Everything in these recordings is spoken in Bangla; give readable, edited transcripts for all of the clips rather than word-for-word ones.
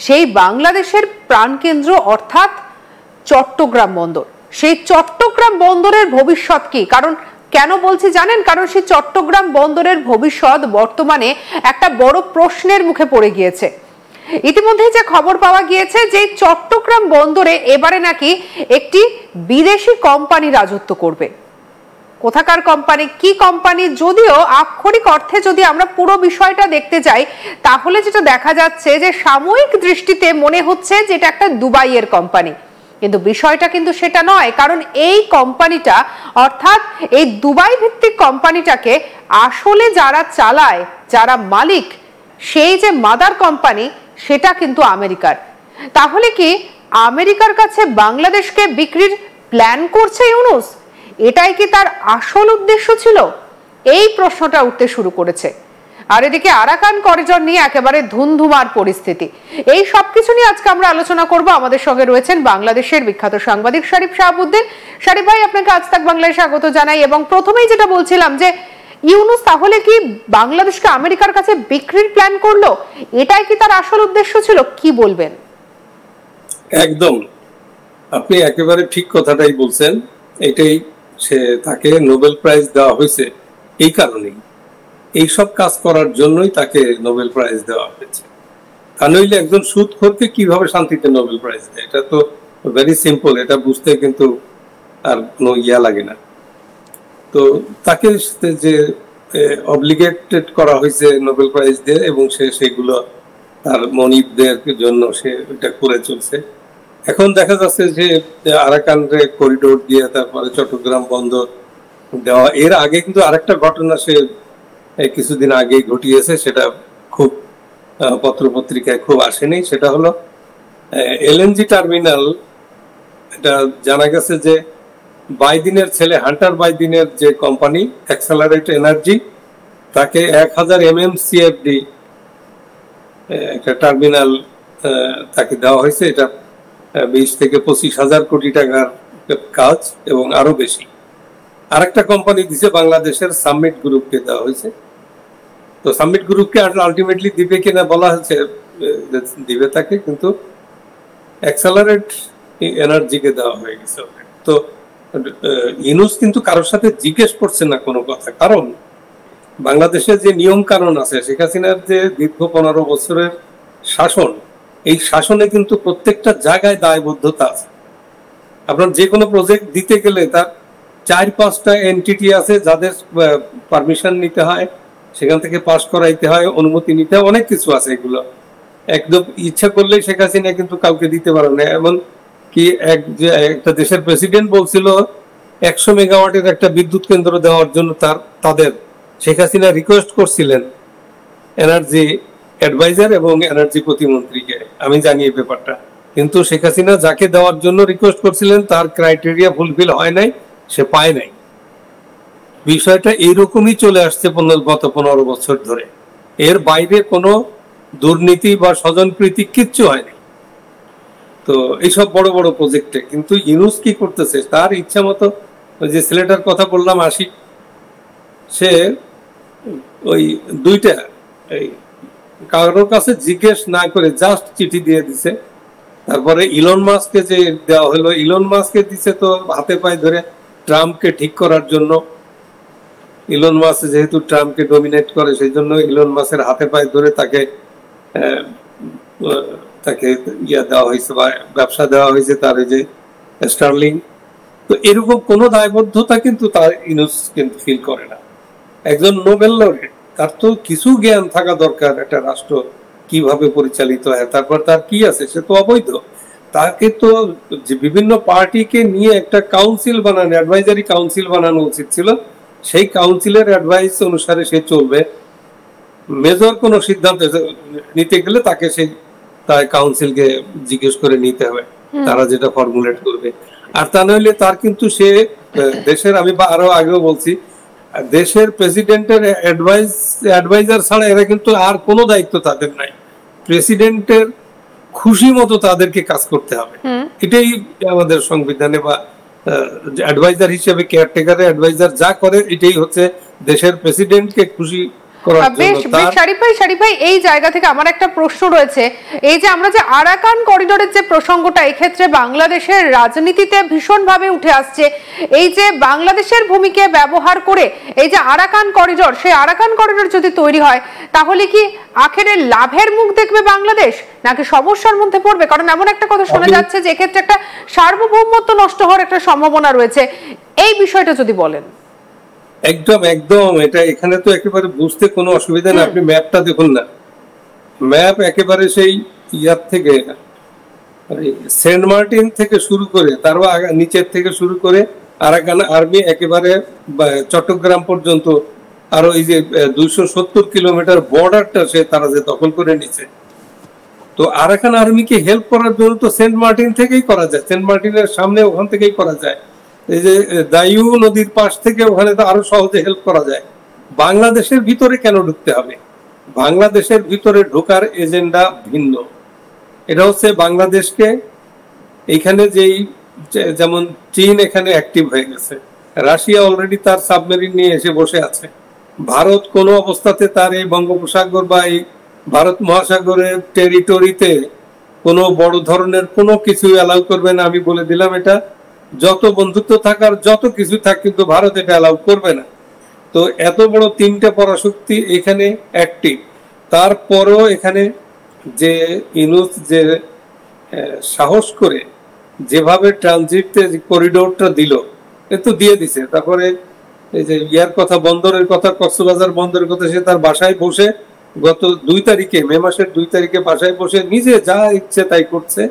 সেই বাংলাদেশের প্রাণকেন্দ্র অর্থাৎ চট্টগ্রাম বন্দর। সেই চট্টগ্রাম বন্দরের ভবিষ্যৎ কি? কারণ কেন বলছি জানেন? কারণ সেই চট্টগ্রাম বন্দরের ভবিষ্যৎ বর্তমানে একটা বড় প্রশ্নের মুখে পড়ে গিয়েছে। ইতিমধ্যে যে খবর পাওয়া গিয়েছে যে চট্টগ্রাম বন্দরে এবারে নাকি একটি বিদেশি কোম্পানি রাজত্ব করবে। কোথাকার কোম্পানি, কি কোম্পানি, যদিও আক্ষরিক অর্থে যদি আমরা পুরো বিষয়টা দেখতে যাই তাহলে যেটা দেখা যাচ্ছে যে সাময়িক দৃষ্টিতে মনে হচ্ছে যে এটা একটা দুবাইয়ের কোম্পানি, কিন্তু বিষয়টা কিন্তু সেটা নয়। কারণ এই কোম্পানিটা অর্থাৎ এই দুবাই ভিত্তিক কোম্পানিটাকে আসলে যারা চালায়, যারা মালিক, সেই যে মাদার কোম্পানি সেটা কিন্তু আমেরিকার। তাহলে কি আমেরিকার কাছে বাংলাদেশকে বিক্রির প্ল্যান করছে ইউনূস? এটাই কি তার আসল উদ্দেশ্য ছিল? এই প্রশ্নটা উঠতে শুরু করেছে। আর এদিকে আরাকান করিডর নিয়ে একেবারে ধুমধুমার পরিস্থিতি। এই সবকিছু নিয়ে আজকে আমরা আলোচনা করব। আমাদের সঙ্গে রয়েছেন বাংলাদেশের বিখ্যাত সাংবাদিক শরীফ শাহাবুদ্দিন। শরীফ ভাই, আপনাকে আজ তাক বাংলায় স্বাগত জানাই। এবং প্রথমেই যেটা বলছিলাম যে ইউনূস তাহলে কি বাংলাদেশকে আমেরিকার কাছে বিক্রির প্ল্যান করলো? এটাই কি তার আসল উদ্দেশ্য ছিল? কি বলবেন? একদম, আপনি একেবারে ঠিক কথাটাই বলছেন। এটাই, সে তাকে নোবেল প্রাইজ দেওয়া হয়েছে এই কারণেই, এইসব কাজ করার জন্যই তাকে নোবেল প্রাইজ দেওয়া হয়েছে। তা নইলে একজন সুদখোরকে কিভাবে শান্তিতে নোবেল প্রাইজ দেয়? এটা তো ভেরি সিম্পল, এটা বুঝতে কিন্তু আর কোনো ইয়া লাগে না। তো তাকে যে অব্লিগেটেড করা হয়েছে নোবেল প্রাইজ দিয়ে, এবং সে সেগুলো তার মনিবদের জন্য সে এটা করে চলছে। এখন দেখা যাচ্ছে যে আরাকান করিডোর দিয়ে তারপরে চট্টগ্রাম বন্দর দেওয়া, এর আগে কিন্তু আরেকটা ঘটনা সে কিছুদিন আগে ঘটিয়েছে, সেটা খুব পত্রপত্রিকায় খুব আসেনি। সেটা হলো এলএনজি টার্মিনাল। এটা জানা গেছে যে বাইদিনের ছেলে হান্টার বাইদিনের যে কোম্পানি অ্যাক্সেলারেট এনার্জি, তাকে 1000 MMCFD একটা টার্মিনাল তাকে দেওয়া হয়েছে। এটা 20 থেকে 25,000 কোটি টাকার কাজ এবং আরো বেশি। আরেকটা কোম্পানি দিছে বাংলাদেশের সামিট গ্রুপকে দেওয়া হয়েছে। তো সামিট গ্রুপকে আলটিমেটলি দিবে কিনা বলা হচ্ছে দিবে তাকে, কিন্তু অ্যাক্সেলারেট এনার্জিকে দেওয়া হয়ে গেছে। তো ইউনূস কিন্তু কারোর সাথে জিজ্ঞেস করছে না কোনো কথা, কারণ বাংলাদেশের যে নিয়ম কানুন আছে, শেখ হাসিনার যে দীর্ঘ 15 বছরের শাসন, এই শাসনে কিন্তু প্রত্যেকটা জায়গায় দায়বদ্ধতা আছে। আপনার যে কোনো প্রজেক্ট দিতে গেলে তার 4-5টা এনটিটি আছে যাদের পারমিশন নিতে হয়, সেখান থেকে পাস করাইতে হয়, অনুমতি নিতে হয়, অনেক কিছু আছে। এগুলো একদম ইচ্ছা করলেই শেখ হাসিনা কিন্তু কাউকে দিতে পারে না। এমন কি একটা দেশের প্রেসিডেন্ট বলছিল 100 মেগাওয়াটের একটা বিদ্যুৎ কেন্দ্র দেওয়ার জন্য তাদের শেখ হাসিনা রিকোয়েস্ট করছিলেন এনার্জি অ্যাডভাইজার এবং এনার্জি প্রতিমন্ত্রীকে। আমি জানি এই ব্যাপারটা, কিন্তু শেখ হাসিনা যাকে দেওয়ার জন্য রিকোয়েস্ট করছিলেন তার ক্রাইটেরিয়া ফুলফিল হয় নাই, সে পায় নাই। বিষয়টা এইরকমই চলে আসছে গত 15 বছর ধরে। এর বাইরে কোনো দুর্নীতি বা স্বজনপ্রীতি কিচ্ছু হয়নি। তো এইসব বড় বড় প্রজেক্টে কিন্তু ইউনূস কি করতেছে, তার ইচ্ছা মতো, ওই যে ছেলেটার কথা বললাম আশিক, সে ওই দুইটা কারোর কাছে জিজ্ঞেস না করে জাস্ট চিঠি দিয়ে দিছে। তারপরে ইলন মাস্ককে যে দেওয়া হলো, ইলন মাস্ককে দিছে তো হাতে পায়ে ধরে ট্রাম্পকে ঠিক করার জন্য। ইলন মাস্ক যেহেতু ট্রাম্পকে ডমিনেট করে, সেই জন্য ইলন মাস্কের হাতে পায়ে ধরে তাকে ইয়া দেওয়া হয়েছে বা ব্যবসা দেওয়া হয়েছে, তার এই যে স্টার্লিং। তো এরকম কোনো দায়বদ্ধতা কিন্তু তার ইউনূস কিন্তু ফিল করে না। একজন নোবেল লরেট, তার তো কিছু জ্ঞান থাকা দরকার একটা রাষ্ট্র কিভাবে পরিচালিত হয়। তারপর তার কি আছে, সে তো অবৈধ। তাকে তো বিভিন্ন পার্টিকে নিয়ে একটা কাউন্সিল বানানো, অ্যাডভাইজারি কাউন্সিল বানানো উচিত ছিল। সেই কাউন্সিলের অ্যাডভাইস অনুসারে সে চলবে। মেজর কোনো সিদ্ধান্ত নিতে গেলে তাকে সেই তার কাউন্সিলকে জিজ্ঞেস করে নিতে হবে, তারা যেটা ফর্মুলেট করবে। আর তা নইলে তার কিন্তু সে দেশের, আমি আরো আগেও বলছি, দেশের প্রেসিডেন্টের অ্যাডভাইজার ছাড়া এরা কিন্তু আর কোনো দায়িত্ব তাদের নাই। প্রেসিডেন্টের খুশি মতো তাদেরকে কাজ করতে হবে, এটাই আমাদের সংবিধানে, বা অ্যাডভাইজার হিসেবে কেয়ারটেকারের অ্যাডভাইজার যা করে এটাই হচ্ছে দেশের প্রেসিডেন্টকে খুশি শারিফ ভাই এই জায়গা থেকে আমার একটা প্রশ্ন রয়েছে। এই যে আমরা যে আরাকান করিডোরের যে প্রসঙ্গটা, এই ক্ষেত্রে বাংলাদেশের রাজনীতিতে ভীষণভাবে উঠে আসছে, এই যে বাংলাদেশের ভূমিকে ব্যবহার করে এই যে আরাকান করিডোর, সেই আরাকান করিডোর যদি তৈরি হয় তাহলে কি আখেরে লাভের মুখ দেখবে বাংলাদেশ নাকি সমস্যার মধ্যে পড়বে? কারণ এমন একটা কথা শোনা যাচ্ছে যে এক্ষেত্রে একটা সার্বভৌমত্ব নষ্ট হওয়ার একটা সম্ভাবনা রয়েছে, এই বিষয়টা যদি বলেন। একদম এটা এখানে তো একেবারে বুঝতে কোনো অসুবিধা না। আপনি ম্যাপটা দেখুন না, ম্যাপ একেবারে সেই ইয়ার থেকে সেন্ট মার্টিন থেকে শুরু করে তার নিচের থেকে শুরু করে আরাকান আর্মি একেবারে চট্টগ্রাম পর্যন্ত, আরো এই যে 270 কিলোমিটার বর্ডারটা তারা যে দখল করে নিচ্ছে। তো আরাকান আর্মিকে হেল্প করার জন্য তো সেন্ট মার্টিন থেকেই করা যায়, সেন্ট মার্টিনের সামনে ওখান থেকেই করা যায়। এই যে দায়ু নদীর পাশ থেকে ওখানে তো আরো সহজে হেল্প করা যায়। বাংলাদেশের ভিতরে কেন ঢুকতে হবে? বাংলাদেশের ভিতরে ঢোকার এজেন্ডা ভিন্ন। এটা হচ্ছে বাংলাদেশকে এখানে যেমন চীন এখানে অ্যাক্টিভ হয়ে গেছে, রাশিয়া অলরেডি তার সাবমেরিন নিয়ে এসে বসে আছে, ভারত কোনো অবস্থাতে তার এই বঙ্গোপসাগর বা এই ভারত মহাসাগরের টেরিটরিতে কোনো বড় ধরনের কোনো কিছু অ্যালাউ করবে না। আমি বলে দিলাম, এটা যত বন্ধুত্ব থাকার যত কিছু থাক, কিন্তু ভারত এটা অ্যালাউ করবে না। তো এত বড় তিনটে পরাশক্তি এখানে অ্যাক্টিভ, তারপরও এখানে যে ইউনুস যে সাহস করে যেভাবে ট্রানজিট করিডোরটা দিল, একটু দিয়ে দিছে। তারপরে এই যে ইয়ার কথা, বন্দরের কথা, কক্সবাজার বন্দরের কথা, সে তার বাসায় বসে গত 2 তারিখে, মে মাসের 2 তারিখে বাসায় বসে নিজে যা ইচ্ছে তাই করছে।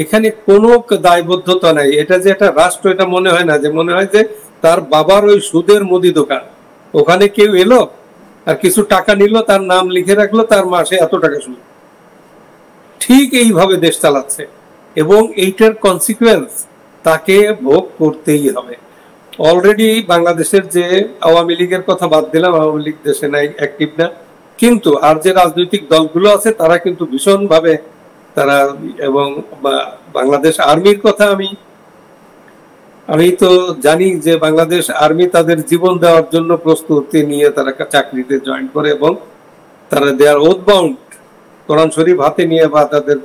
এখানে কোনো দায়বদ্ধতা নাই। এটা যে একটা রাষ্ট্র, এটা মনে হয় না, যে মনে হয় যে তার বাবার ওই সুদের মুদি দোকান, ওখানে কেউ এলো আর কিছু টাকা নিল, তার নাম লিখে রাখলো, তার মাসে এত টাকা সুদ। ঠিক এইভাবে দেশ চালাচ্ছে এবং এইটার কনসিকুয়েন্স তাকে ভোগ করতেই হবে। অলরেডি বাংলাদেশের যে আওয়ামী লীগের কথা বাদ দিলাম, আওয়ামী লীগ দেশে নাই, অ্যাক্টিভ না, কিন্তু আর যে রাজনৈতিক দলগুলো আছে তারা কিন্তু ভীষণভাবে তারা, এবং বাংলাদেশ আর্মির কথা আমি তো জানি যে বাংলাদেশ আর্মি তাদের জীবন দেওয়ার জন্য প্রস্তুতি নিয়ে তারা চাকরিতে জয়েন করে এবং তারা দেয়ার ওথ বাউন্ড, কোরআন শরীফ হাতে নিয়ে বা তাদের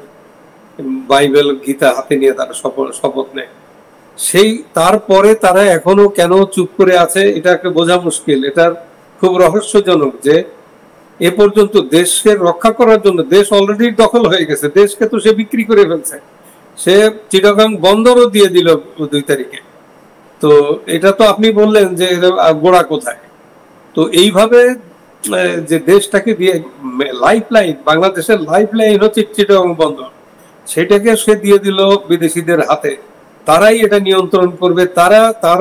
বাইবেল গীতা হাতে নিয়ে তারা শপথ নেয়। সেই তারপরে তারা এখনো কেন চুপ করে আছে এটাকে বোঝা মুশকিল। এটার খুব রহস্যজনক যে এ পর্যন্ত দেশকে রক্ষা করার জন্য, দেশ অলরেডি দখল হয়ে গেছে, দেশকে তো সে বিক্রি করে ফেলছে, সে চিটাগাং বন্দরও দিয়ে দিল 2 তারিখে। তো এটা তো আপনি বললেন যে গোড়া কোথায়। তো এইভাবে যে দেশটাকে দিয়ে লাইফ লাইন, বাংলাদেশের লাইফ লাইন হচ্ছে চিটাগাং বন্দর, সেটাকে সে দিয়ে দিল বিদেশিদের হাতে। তারাই এটা নিয়ন্ত্রণ করবে, তারা